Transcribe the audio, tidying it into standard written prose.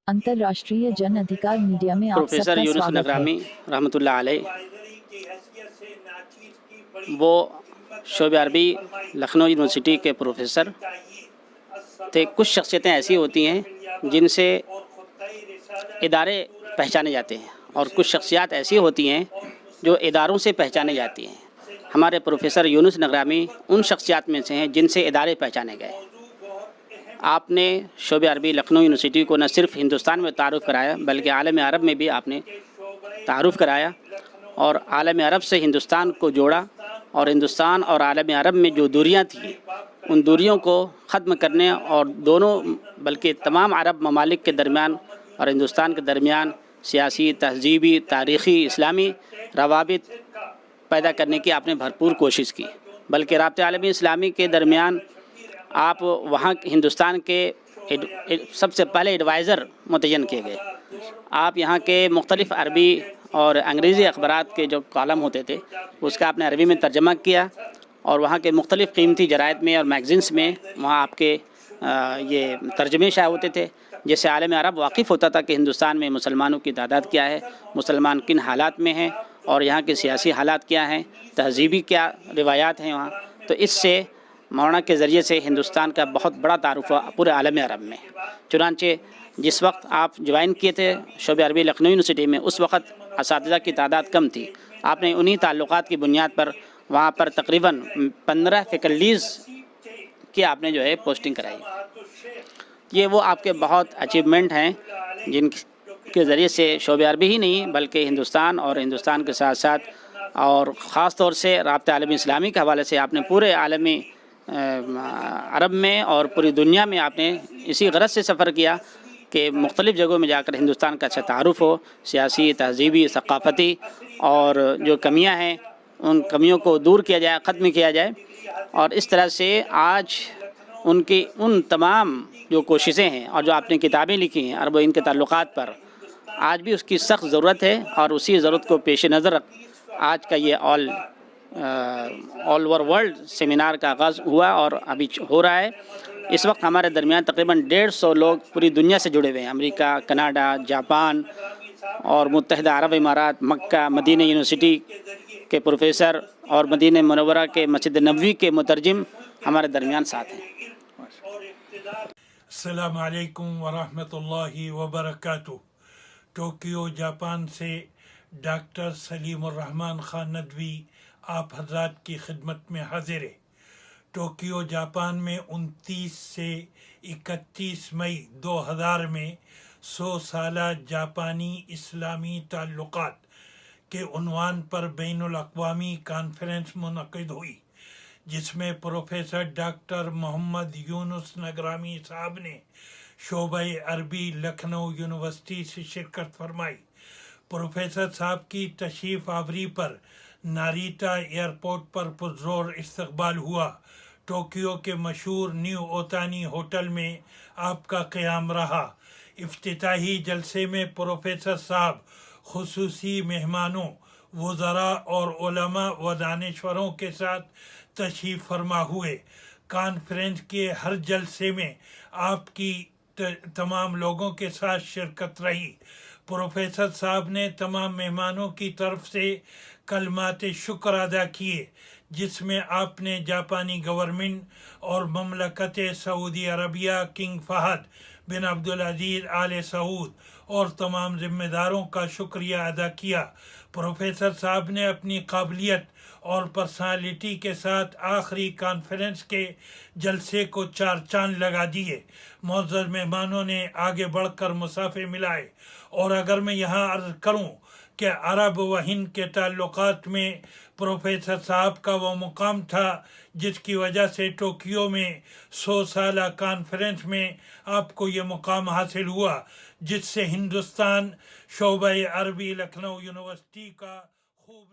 अंतर्राष्ट्रीय जन अधिकार मीडिया में आप प्रोफेसर सबका यूनुस स्वागत है। नगरामी रहमतुल्लाह अलैह वो शोबे अरबी लखनऊ यूनिवर्सिटी के प्रोफेसर थे। कुछ शख्सियतें ऐसी होती हैं जिनसे इदारे पहचाने जाते हैं और कुछ शख्सियत ऐसी होती हैं जो इदारों से पहचाने जाती हैं। हमारे प्रोफेसर यूनुस नगरामी उन शख्सियत में से हैं जिनसे इदारे पहचाने गए। आपने शोबे अरबी लखनऊ यूनिवर्सिटी को न सिर्फ हिंदुस्तान में तारुफ़ कराया बल्कि आलम अरब में भी आपने तारुफ़ कराया और आलम अरब से हिंदुस्तान को जोड़ा और हिंदुस्तान और आलम अरब में जो दूरियां थीं उन दूरियों को ख़त्म करने और दोनों बल्कि तमाम अरब ममालिक के दरमियान और हिंदुस्तान के दरमियान सियासी, तहज़ीबी, तारीख़ी, इस्लामी रवाबित पैदा करने की आपने भरपूर कोशिश की। बल्कि राब्ते आलमी इस्लामी के दरमियान आप वहाँ हिंदुस्तान के सबसे पहले एडवाइज़र मुतय्यन किए गए। आप यहाँ के मुख्तलिफ़ अरबी और अंग्रेज़ी अखबारात के जो कॉलम होते थे उसका आपने अरबी में तर्जमा किया और वहाँ के मुख्तलिफ़ कीमती जराइद में और मैगज़ीन्स में वहाँ आपके ये तर्जमे शाये होते थे, जिससे आलम अरब वाकिफ़ होता था कि हिंदुस्तान में मुसलमानों की तादाद क्या है, मुसलमान किन हालात में हैं और यहाँ के सियासी हालात क्या हैं, तहज़ीबी क्या रिवायात हैं वहाँ। तो इससे मौलाना के ज़रिए से हिंदुस्तान का बहुत बड़ा तारुफ़ हुआ पूरे आलम अरब में। चुनांचे जिस वक्त आप ज्वाइन किए थे शोबे अरबी लखनऊ यूनिवर्सिटी में उस वक्त असातिज़ा की तादाद कम थी। आपने उन्हीं ताल्लुकात की बुनियाद पर वहाँ पर तकरीबन 15 फैकल्टीज़ की आपने जो है पोस्टिंग कराई। ये वो आपके बहुत अचीवमेंट हैं जिनके ज़रिए से शोबे अरबी ही नहीं बल्कि हिंदुस्तान और हिंदुस्तान के साथ साथ और ख़ास तौर से राब्ते आलमी इस्लामी के हवाले से आपने पूरे आलमी अरब में और पूरी दुनिया में आपने इसी गरज से सफ़र किया कि मुख्तलिफ़ जगहों में जाकर हिंदुस्तान का अच्छा तारुफ़ हो, सियासी, तहज़ीबी, सक़ाफ़ती और जो कमियां हैं उन कमियों को दूर किया जाए, ख़त्म किया जाए। और इस तरह से आज उनकी उन तमाम जो कोशिशें हैं और जो आपने किताबें लिखी हैं अरब इनके ताल्लुकात पर, आज भी उसकी सख्त ज़रूरत है और उसी ज़रूरत को पेश नज़र रख आज का ये ऑल ओवर वर्ल्ड सेमिनार का आगाज़ हुआ और अभी हो रहा है। इस वक्त हमारे दरमियान तकरीबन 150 लोग पूरी दुनिया से जुड़े हुए हैं। अमेरिका, कनाडा, जापान और मुत्तहिदा अरब इमारात, मक्का, मदीना यूनिवर्सिटी के प्रोफेसर और मदीना मुनव्वरा के मस्जिद नबवी के मुतरजिम हमारे दरमियान साथ हैं। अस्सलामु अलैकुम वरहमतुल्लाहि वबरकातुहू। टोक्यो जापान से डॉक्टर सलीमुर रहमान खान नदवी आप हज़रात की खिदमत में हाजिर है। टोक्यो जापान में 29 से 31 मई 2000 में 100 साला जापानी इस्लामी ताल्लुकात के उन्वान पर बैनुल अक़वामी कॉन्फ्रेंस मुनक़िद हुई, जिसमें प्रोफेसर डॉक्टर मोहम्मद यूनुस नगरामी साहब ने शोबे अरबी लखनऊ यूनिवर्सिटी से शिरकत फरमाई। प्रोफेसर साहब की तशरीफ़ आवरी पर नारिटा एयरपोर्ट पर पुरजोर इस्तकबाल हुआ। टोक्यो के मशहूर न्यू ओतानी होटल में आपका क़याम रहा। इफ्तिताही जलसे में प्रोफेसर साहब खुसूसी मेहमानों, वज़रा और उलमा व दानिश्वरों के साथ तशरीफ़ फरमा हुए। कॉन्फ्रेंस के हर जलसे में आपकी तमाम लोगों के साथ शिरकत रही। प्रोफेसर साहब ने तमाम मेहमानों की तरफ से कलमात शुक्र अदा किए, जिसमें आपने जापानी गवर्नमेंट और ममलकत सऊदी अरबिया, किंग फहद बिन अब्दुल अजीज़ आले सऊद और तमाम ज़िम्मेदारों का शुक्रिया अदा किया। प्रोफेसर साहब ने अपनी काबिलियत और पर्सनालिटी के साथ आखिरी कॉन्फ्रेंस के जलसे को चार चांद लगा दिए। मुअज़्ज़ज़ मेहमानों ने आगे बढ़कर मुसाफे मिलाए। और अगर मैं यहाँ अर्ज़ करूँ कि अरब व हिंद के ताल्लुकात में प्रोफेसर साहब का वो मुकाम था जिसकी वजह से टोक्यो में 100 साला कॉन्फ्रेंस में आपको ये मुकाम हासिल हुआ, जिससे हिंदुस्तान शोबे अरबी लखनऊ यूनिवर्सिटी का खूब